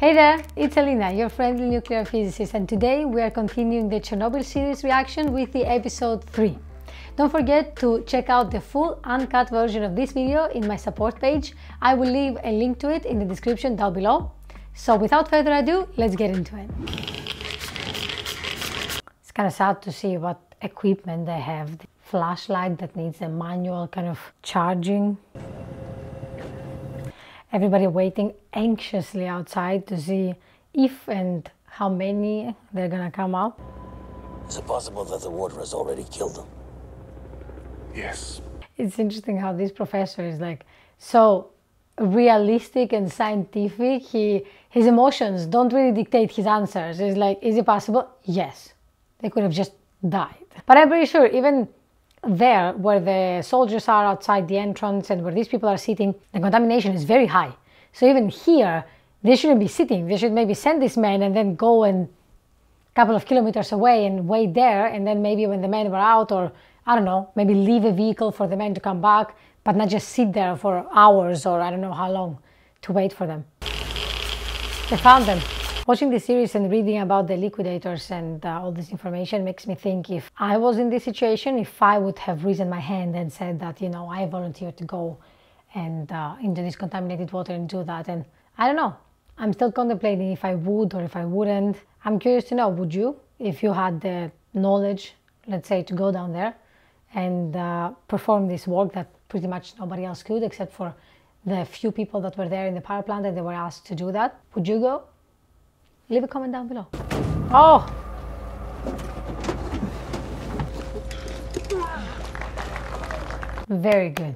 Hey there, it's Alina, your friendly nuclear physicist, and today we are continuing the Chernobyl series reaction with the episode 3. Don't forget to check out the full uncut version of this video in my support page. I will leave a link to it in the description down below. So without further ado, let's get into it. It's kind of sad to see what equipment they have. The flashlight that needs a manual kind of charging. Everybody waiting anxiously outside to see if and how many they're gonna come out. Is it possible that the water has already killed them? Yes. It's interesting how this professor is like so realistic and scientific. His emotions don't really dictate his answers. It's like, is it possible? Yes. They could have just died. But I'm pretty sure even there where the soldiers are outside the entrance and where these people are sitting, the contamination is very high. So even here, they shouldn't be sitting. They should maybe send these men and then go and a couple of kilometers away and wait there, and then maybe when the men were out, or I don't know, maybe leave a vehicle for the men to come back, but not just sit there for hours or I don't know how long to wait for them. They found them. Watching this series and reading about the liquidators and all this information makes me think, if I was in this situation, if I would have risen my hand and said that, you know, I volunteered to go and into this contaminated water and do that. And I don't know, I'm still contemplating if I would or if I wouldn't. I'm curious to know, would you, if you had the knowledge, let's say, to go down there and perform this work that pretty much nobody else could except for the few people that were there in the power plant and they were asked to do that? Would you go? Leave a comment down below. Oh! Very good.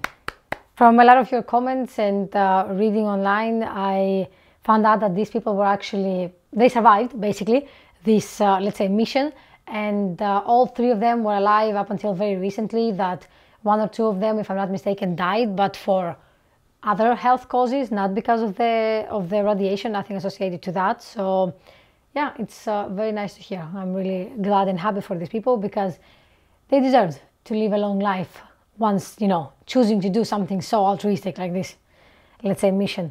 From a lot of your comments and reading online, I found out that these people were actually, they survived basically this, let's say, mission, and all three of them were alive up until very recently. That one or two of them, if I'm not mistaken, died, but for other health causes, not because of the radiation, nothing associated to that. So yeah, it's very nice to hear. I'm really glad and happy for these people because they deserved to live a long life once, you know, choosing to do something so altruistic like this, let's say, mission.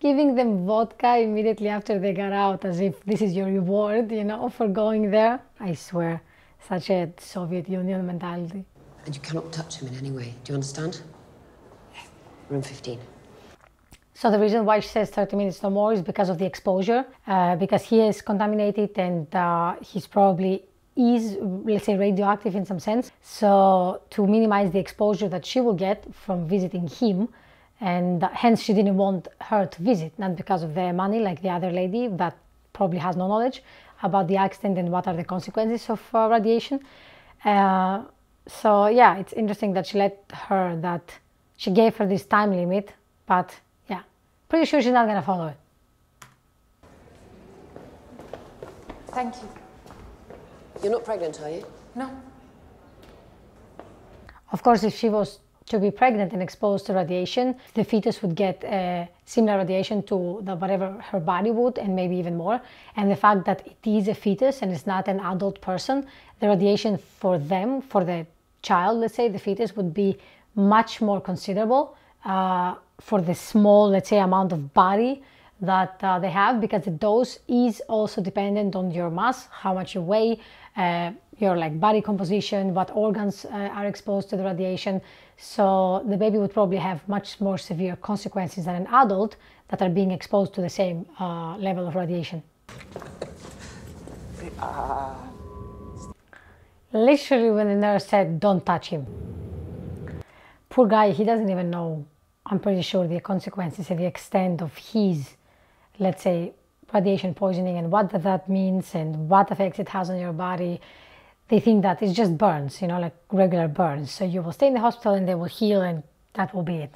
Giving them vodka immediately after they got out, as if this is your reward, you know, for going there. I swear, such a Soviet Union mentality. And you cannot touch him in any way. Do you understand? Room 15. So the reason why she says 30 minutes no more is because of the exposure, because he is contaminated and he's probably is, let's say, radioactive in some sense. So to minimize the exposure that she will get from visiting him, and hence she didn't want her to visit, not because of the money like the other lady that probably has no knowledge about the accident and what are the consequences of radiation. So yeah, it's interesting that she let her that. She gave her this time limit, but yeah, pretty sure she's not gonna follow it. Thank you. You're not pregnant, are you? No. Of course, if she was to be pregnant and exposed to radiation, the fetus would get similar radiation to whatever her body would, and maybe even more. And the fact that it is a fetus and it's not an adult person, the radiation for them, for the child, let's say, the fetus, would be much more considerable for the small, let's say, amount of body that they have, because the dose is also dependent on your mass, how much you weigh, your like body composition, what organs are exposed to the radiation. So the baby would probably have much more severe consequences than an adult that are being exposed to the same level of radiation. Literally when the nurse said, "Don't touch him." Poor guy, he doesn't even know, I'm pretty sure, the consequences and the extent of his, let's say, radiation poisoning and what that means and what effects it has on your body. They think that it's just burns, you know, like regular burns. So you will stay in the hospital and they will heal and that will be it.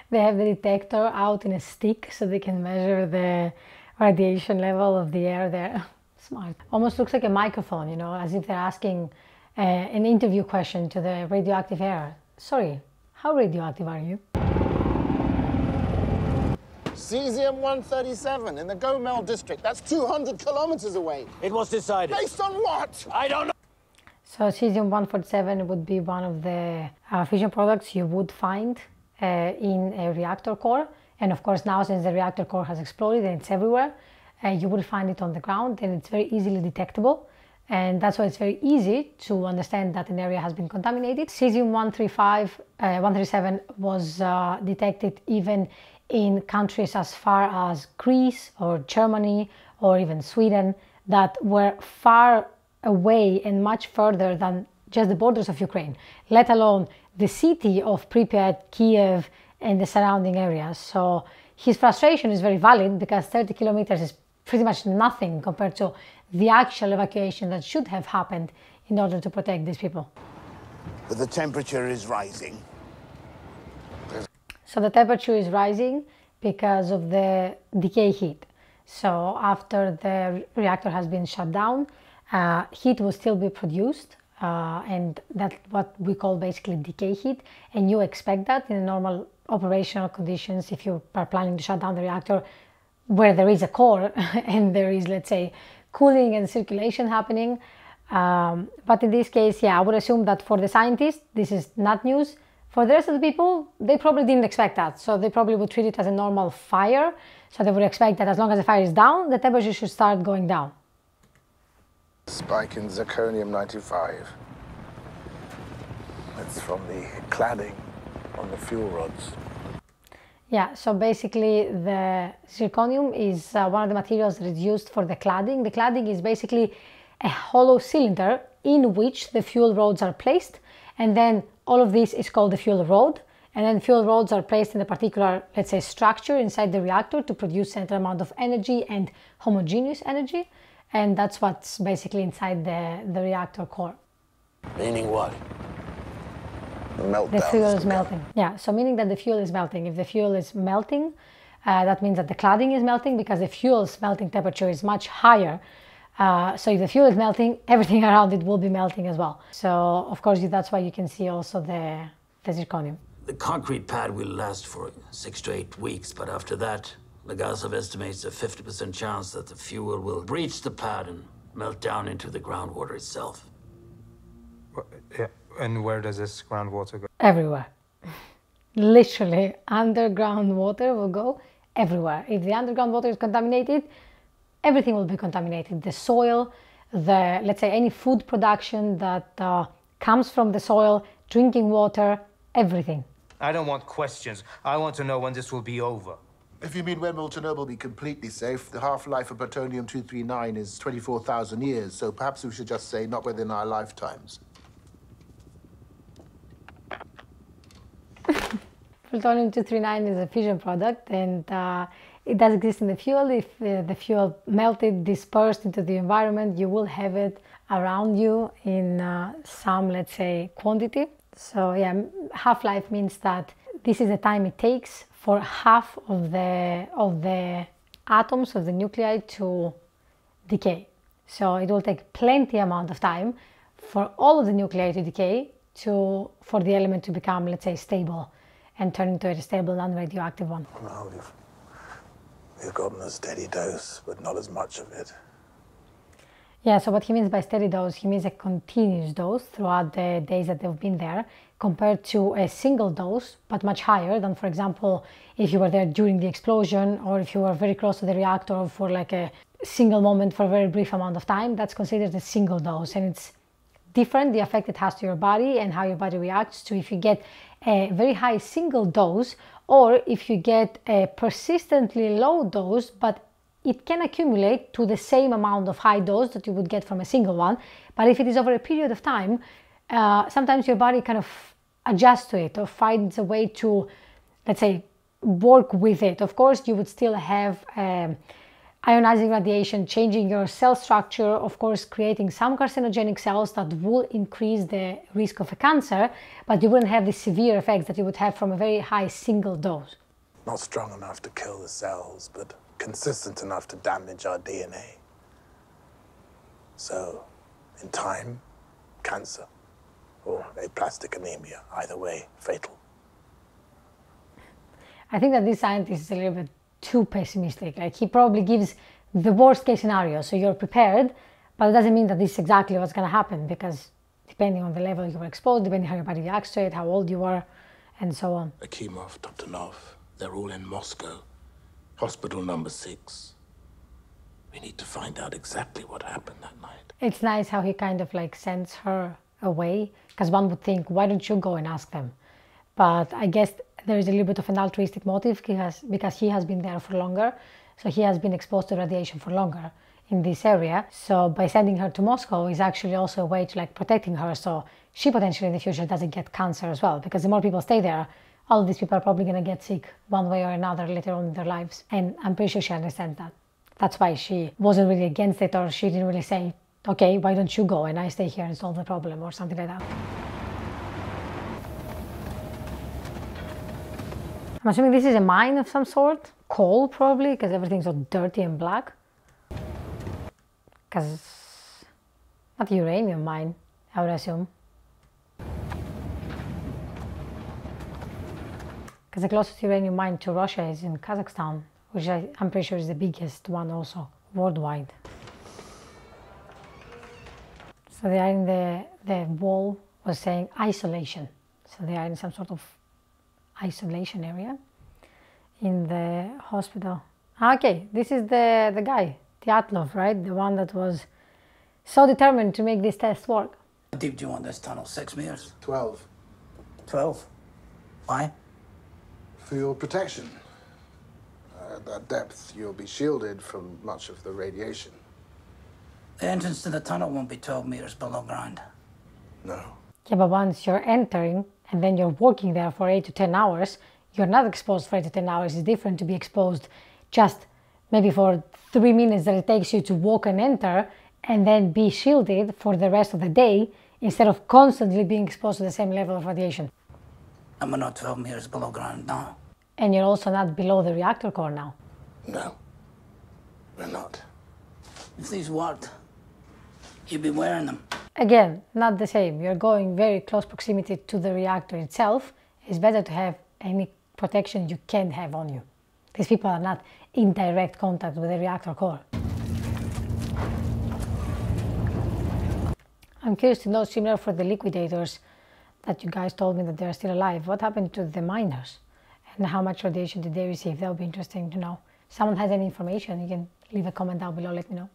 They have the detector out in a stick so they can measure the radiation level of the air there. Smart. Almost looks like a microphone, you know, as if they're asking an interview question to the radioactive air. Sorry, how radioactive are you? Cesium-137 in the Gomel district. That's 200 kilometers away. It was decided. Based on what? I don't know. So cesium-147 would be one of the fission products you would find in a reactor core. And of course, now since the reactor core has exploded and it's everywhere, you will find it on the ground, and it's very easily detectable. And that's why it's very easy to understand that an area has been contaminated. Cesium-137 was detected even in countries as far as Greece or Germany or even Sweden that were far away and much further than just the borders of Ukraine, let alone the city of Pripyat, Kiev, and the surrounding areas. So his frustration is very valid, because 30 kilometers is pretty much nothing compared to the actual evacuation that should have happened in order to protect these people. But the temperature is rising. So the temperature is rising because of the decay heat. So after the reactor has been shut down, heat will still be produced, and that's what we call basically decay heat. And you expect that in normal operational conditions, if you are planning to shut down the reactor where there is a core and there is, let's say, cooling and circulation happening. But in this case, yeah, I would assume that for the scientists, this is not news. For the rest of the people, they probably didn't expect that. So they probably would treat it as a normal fire. So they would expect that as long as the fire is down, the temperature should start going down. Spike in zirconium-95. It's from the cladding on the fuel rods. Yeah, so basically the zirconium is one of the materials that is used for the cladding. The cladding is basically a hollow cylinder in which the fuel rods are placed, and then all of this is called the fuel rod, and then fuel rods are placed in a particular, let's say, structure inside the reactor to produce a certain amount of energy and homogeneous energy, and that's what's basically inside the reactor core. Meaning what? The fuel is melting. Yeah, so meaning that the fuel is melting. If the fuel is melting, that means that the cladding is melting, because the fuel's melting temperature is much higher. So if the fuel is melting, everything around it will be melting as well. So of course, that's why you can see also the zirconium. The concrete pad will last for 6 to 8 weeks, but after that, Legasov estimates a 50% chance that the fuel will breach the pad and melt down into the groundwater itself. Yeah. And where does this groundwater go? Everywhere. Literally, underground water will go everywhere. If the underground water is contaminated, everything will be contaminated. The soil, let's say any food production that comes from the soil, drinking water, everything. I don't want questions. I want to know when this will be over. If you mean when will Chernobyl be completely safe, the half-life of plutonium-239 is 24,000 years, so perhaps we should just say not within our lifetimes. Plutonium-239 is a fission product, and it does exist in the fuel. If the fuel melted, dispersed into the environment, you will have it around you in some, let's say, quantity. So yeah, half-life means that this is the time it takes for half of the atoms of the nuclei to decay. So it will take plenty amount of time for all of the nuclei to decay for the element to become, let's say, stable and turn into a stable non-radioactive one. Well, we've gotten a steady dose, but not as much of it. Yeah, so what he means by steady dose, he means a continuous dose throughout the days that they've been there, compared to a single dose, but much higher than, for example, if you were there during the explosion, or if you were very close to the reactor for like a single moment for a very brief amount of time. That's considered a single dose, and it's different, the effect it has to your body and how your body reacts to if you get a very high single dose, or if you get a persistently low dose, but it can accumulate to the same amount of high dose that you would get from a single one. But if it is over a period of time, sometimes your body kind of adjusts to it or finds a way to, let's say, work with it. Of course, you would still have ionizing radiation changing your cell structure, of course, creating some carcinogenic cells that will increase the risk of a cancer, but you wouldn't have the severe effects that you would have from a very high single dose. Not strong enough to kill the cells, but consistent enough to damage our DNA. So, in time, cancer, or aplastic anemia, either way, fatal. I think that this scientist is a little bit too pessimistic. Like, he probably gives the worst case scenario, so you're prepared, but it doesn't mean that this is exactly what's going to happen, because depending on the level you were exposed, depending how your body reacts to it, how old you are, and so on. Akimov, Dr. Nov, They're all in Moscow. Hospital number 6. We need to find out exactly what happened that night. It's nice how he kind of like sends her away, because one would think, why don't you go and ask them? But I guess there is a little bit of an altruistic motive because he has been there for longer, so he has been exposed to radiation for longer in this area. So by sending her to Moscow is actually also a way to like protecting her, so she potentially in the future doesn't get cancer as well, because the more people stay there, all of these people are probably going to get sick one way or another later on in their lives. And I'm pretty sure she understands that. That's why she wasn't really against it, or she didn't really say, okay, why don't you go and I stay here and solve the problem, or something like that. I'm assuming this is a mine of some sort. Coal, probably, because everything's so dirty and black. Because not a uranium mine, I would assume. Because the closest uranium mine to Russia is in Kazakhstan, which I'm pretty sure is the biggest one also worldwide. So they are in the wall was saying isolation. So they are in some sort of isolation area in the hospital. Okay, this is the guy, Dyatlov, right? The one that was so determined to make this test work. How deep do you want this tunnel? 6 meters? 12. 12? Why? For your protection. At that depth, you'll be shielded from much of the radiation. The entrance to the tunnel won't be 12 meters below ground. No. Yeah, but once you're entering and then you're working there for 8 to 10 hours, you're not exposed for 8 to 10 hours. It's different to be exposed just maybe for 3 minutes that it takes you to walk and enter, and then be shielded for the rest of the day instead of constantly being exposed to the same level of radiation. And we're not 12 meters below ground now. And you're also not below the reactor core now. No. We're not. If these worked, you'd be wearing them. Again, not the same. You're going very close proximity to the reactor itself. It's better to have any protection you can have on you. These people are not in direct contact with the reactor core. I'm curious to know, similar for the liquidators that you guys told me that they're still alive, what happened to the miners and how much radiation did they receive? That would be interesting to know. If someone has any information, you can leave a comment down below, let me know.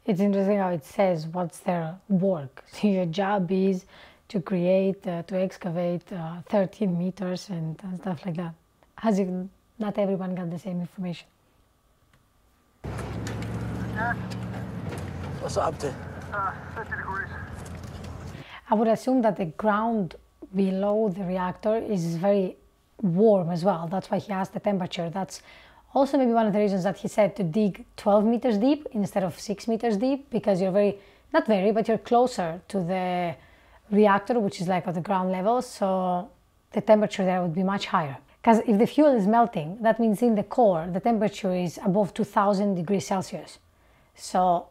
It's interesting how it says what's their work. So your job is to create, to excavate 13 meters and stuff like that. As if not everyone got the same information. What's it up to? 50 degrees. I would assume that the ground below the reactor is very warm as well. That's why he asked the temperature. That's also maybe one of the reasons that he said to dig 12 meters deep instead of 6 meters deep, because you're but you're closer to the reactor, which is like at the ground level, so the temperature there would be much higher. Because if the fuel is melting, that means in the core, the temperature is above 2000 degrees Celsius. So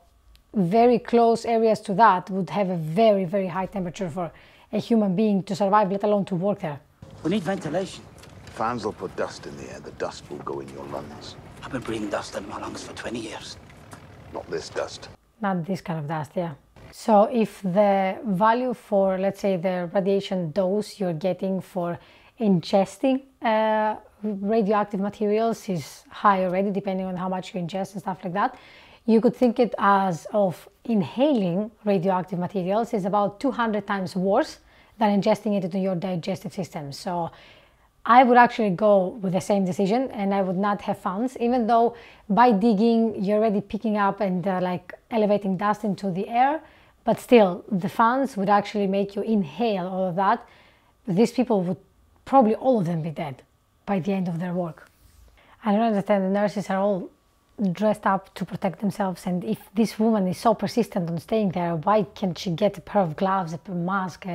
very close areas to that would have a very, very high temperature for a human being to survive, let alone to work there. We need ventilation. Fans will put dust in the air. The dust will go in your lungs. I've been breathing dust in my lungs for 20 years. Not this dust. Not this kind of dust, yeah. So if the value for, let's say, the radiation dose you're getting for ingesting radioactive materials is high already, depending on how much you ingest and stuff like that, you could think it as of inhaling radioactive materials is about 200 times worse than ingesting it into your digestive system. So I would actually go with the same decision, and I would not have fans, even though by digging you're already picking up and like elevating dust into the air, but still the fans would actually make you inhale all of that. These people would probably all of them be dead by the end of their work. I don't understand, the nurses are all dressed up to protect themselves, and if this woman is so persistent on staying there, why can't she get a pair of gloves, a mask,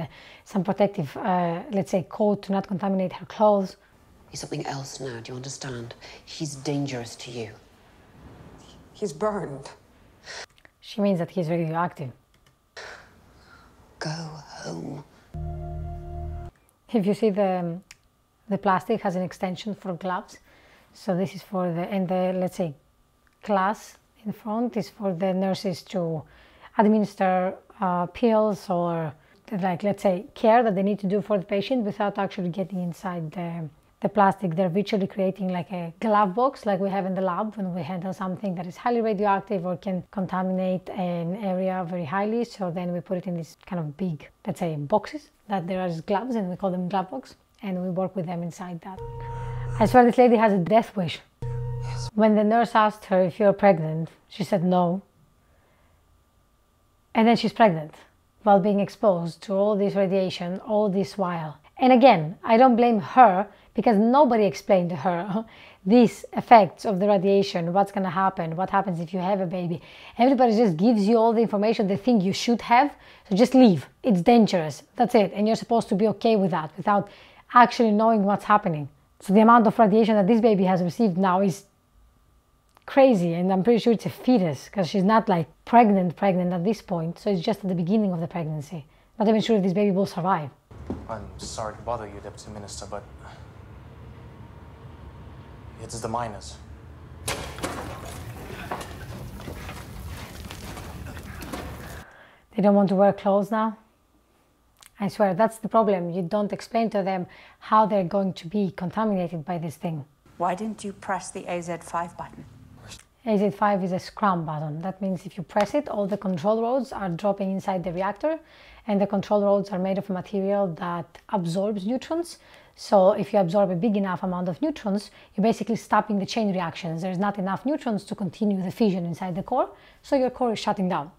some protective, let's say, coat to not contaminate her clothes? He's something else now, do you understand? He's dangerous to you. He's burned. She means that he's radioactive. Go home. If you see the plastic has an extension for gloves, so this is for the, and the, let's say, glass in front is for the nurses to administer pills or like, let's say, care that they need to do for the patient without actually getting inside the plastic, they're virtually creating like a glove box like we have in the lab when we handle something that is highly radioactive or can contaminate an area very highly. So then we put it in these kind of big, let's say, boxes that there are gloves, and we call them glove box, and we work with them inside that. I swear this lady has a death wish. When the nurse asked her if you're pregnant, she said no. And then she's pregnant while being exposed to all this radiation all this while. And again, I don't blame her because nobody explained to her these effects of the radiation, what's going to happen, what happens if you have a baby. Everybody just gives you all the information they think you should have, so just leave. It's dangerous. That's it. And you're supposed to be okay with that without actually knowing what's happening. So the amount of radiation that this baby has received now is crazy, and I'm pretty sure it's a fetus because she's not like pregnant at this point, so it's just at the beginning of the pregnancy. Not even sure if this baby will survive. I'm sorry to bother you, Deputy Minister, but it's the miners. They don't want to wear clothes now? I swear, that's the problem. You don't explain to them how they're going to be contaminated by this thing. Why didn't you press the AZ5 button? AZ5 is a scrum button. That means if you press it, all the control rods are dropping inside the reactor, and the control rods are made of a material that absorbs neutrons. So if you absorb a big enough amount of neutrons, you're basically stopping the chain reactions. There's not enough neutrons to continue the fission inside the core, so your core is shutting down.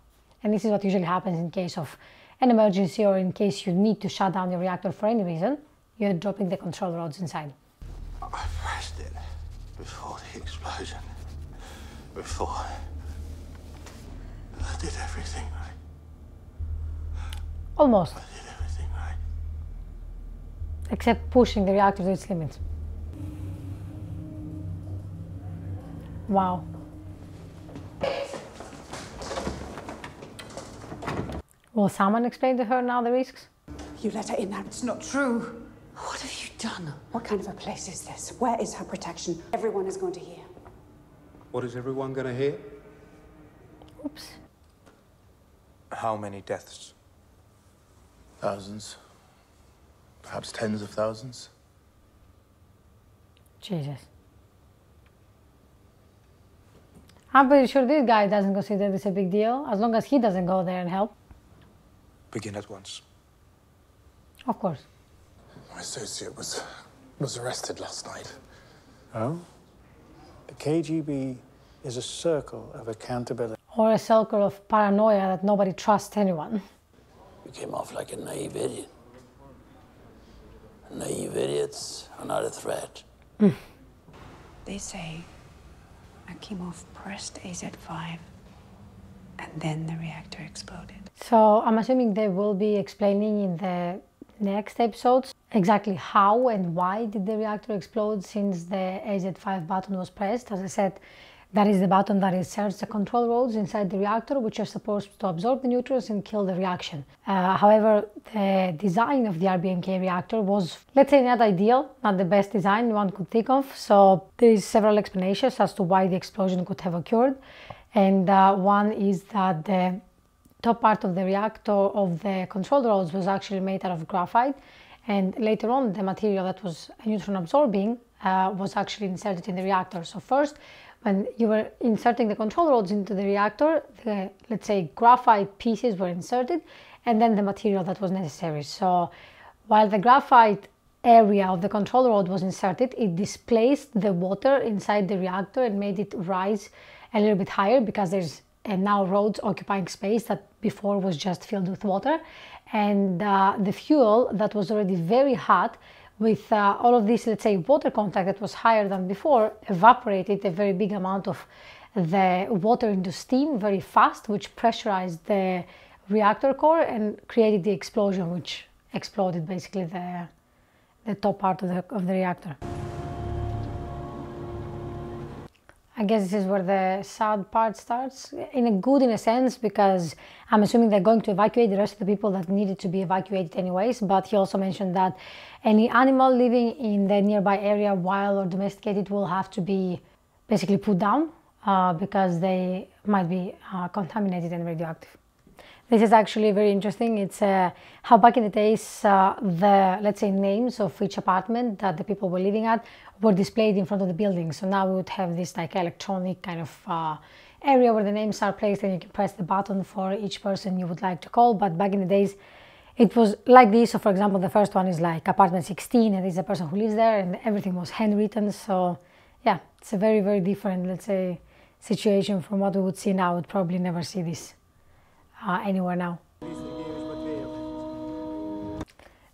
And this is what usually happens in case of an emergency or in case you need to shut down your reactor for any reason. You're dropping the control rods inside. I pressed it before the explosion. Before I did everything right. Almost. I did everything right. Except pushing the reactor to its limits. Wow. Will someone explain to her now the risks? You let her in there. It's not true. What have you done? What kind of a place is this? Where is her protection? Everyone is going to hear. What is everyone going to hear? Oops. How many deaths? Thousands. Perhaps tens of thousands. Jesus. I'm pretty sure this guy doesn't consider this a big deal, as long as he doesn't go there and help. Begin at once. Of course. My associate was arrested last night. Oh? The KGB is a circle of accountability. Or a circle of paranoia that nobody trusts anyone. You came off like a naive idiot. Naive idiots are not a threat. They say Akimov pressed AZ5 and then the reactor exploded. So I'm assuming they will be explaining in the next episodes exactly how and why did the reactor explode since the AZ5 button was pressed. As I said, that is the button that inserts the control rods inside the reactor, which are supposed to absorb the neutrons and kill the reaction. However, the design of the RBMK reactor was, let's say, not ideal, not the best design one could think of. So there is several explanations as to why the explosion could have occurred. And one is that the top part of the reactor of the control rods was actually made out of graphite, and later on the material that was neutron absorbing was actually inserted in the reactor. So first, when you were inserting the control rods into the reactor, the, let's say, graphite pieces were inserted, and then the material that was necessary. So while the graphite area of the control rod was inserted, it displaced the water inside the reactor and made it rise a little bit higher, because there's now rods occupying space that before was just filled with water. And the fuel that was already very hot, with all of this, let's say, water contact that was higher than before, evaporated a very big amount of the water into steam very fast, which pressurized the reactor core and created the explosion, which exploded basically the top part of the reactor. I guess this is where the sad part starts, in a sense, because I'm assuming they're going to evacuate the rest of the people that needed to be evacuated anyways. But he also mentioned that any animal living in the nearby area, wild or domesticated, will have to be basically put down because they might be contaminated and radioactive. This is actually very interesting. It's how back in the days the, let's say, names of each apartment that the people were living at were displayed in front of the building. So now we would have this like electronic kind of area where the names are placed and you can press the button for each person you would like to call. But back in the days it was like this. So for example, the first one is like apartment 16 and there's a person who lives there and everything was handwritten. So yeah, it's a very, very different, let's say, situation from what we would see now. We'd probably never see this anywhere now.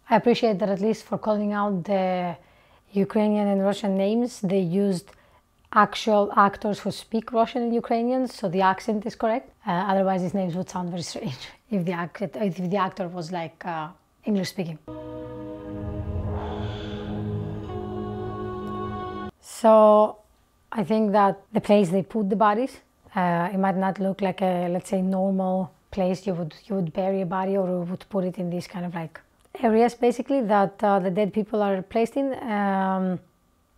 I appreciate that at least for calling out the Ukrainian and Russian names, they used actual actors who speak Russian and Ukrainian, so the accent is correct. Otherwise, these names would sound very strange if the actor was like English speaking. So I think that the place they put the bodies, it might not look like a, let's say, normal place you would bury a body, or you would put it in these kind of like areas basically that the dead people are placed in.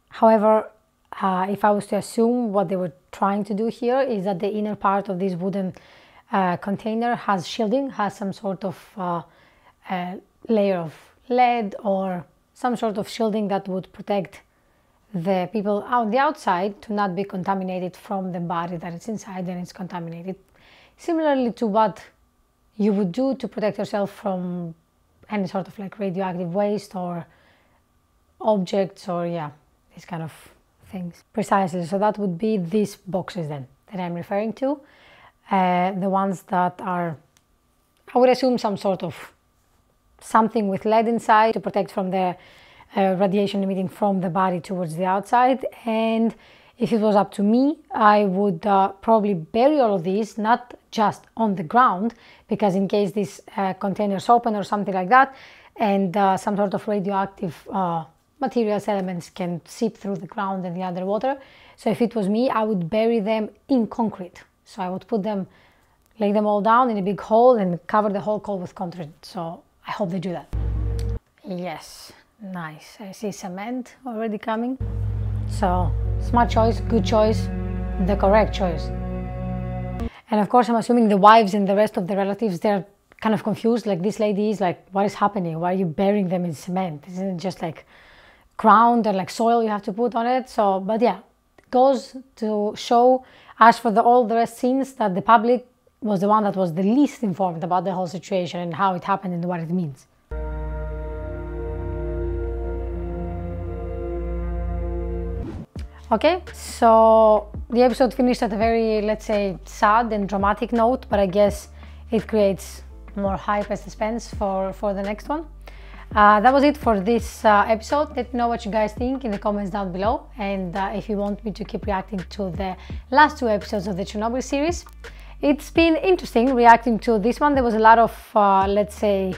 However, if I was to assume what they were trying to do here is that the inner part of this wooden container has shielding, has some sort of layer of lead or some sort of shielding that would protect the people on the outside to not be contaminated from the body that is inside and it's contaminated. Similarly to what you would do to protect yourself from any sort of like radioactive waste or objects or yeah, these kind of things. Precisely, so that would be these boxes then that I'm referring to. The ones that are, I would assume, some sort of something with lead inside to protect from the radiation emitting from the body towards the outside. And if it was up to me, I would probably bury all of these, not just on the ground, because in case these containers open or something like that, and some sort of radioactive materials, elements can seep through the ground and the underwater. So if it was me, I would bury them in concrete. So I would put them, lay them all down in a big hole and cover the whole hole with concrete. So I hope they do that. Yes, nice. I see cement already coming. So smart choice, good choice, the correct choice. And of course, I'm assuming the wives and the rest of the relatives, they're kind of confused. Like, this lady is like, what is happening? Why are you burying them in cement? Isn't it just like ground or like soil you have to put on it? So, but yeah, it goes to show, as for all the rest scenes, that the public was the one that was the least informed about the whole situation and how it happened and what it means. Okay, so the episode finished at a very, let's say, sad and dramatic note, but I guess it creates more hype and suspense for the next one. That was it for this episode. Let me know what you guys think in the comments down below, and if you want me to keep reacting to the last 2 episodes of the Chernobyl series. It's been interesting reacting to this one. There was a lot of, let's say,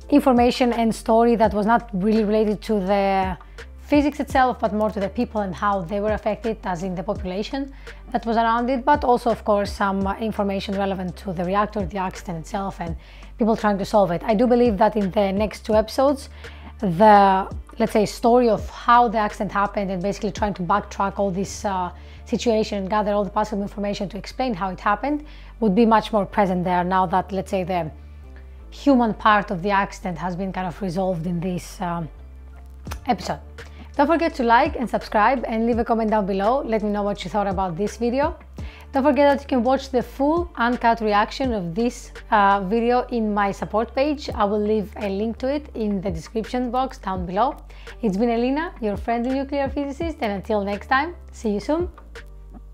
information and story that was not really related to the physics itself, but more to the people and how they were affected, as in the population that was around it, but also of course some information relevant to the reactor, the accident itself, and people trying to solve it. I do believe that in the next 2 episodes, the, let's say, story of how the accident happened and basically trying to backtrack all this situation and gather all the possible information to explain how it happened would be much more present there, now that, let's say, the human part of the accident has been kind of resolved in this episode. Don't forget to like and subscribe and leave a comment down below. Let me know what you thought about this video. Don't forget that you can watch the full uncut reaction of this video in my support page. I will leave a link to it in the description box down below. It's been Elena, your friendly nuclear physicist, and until next time, see you soon.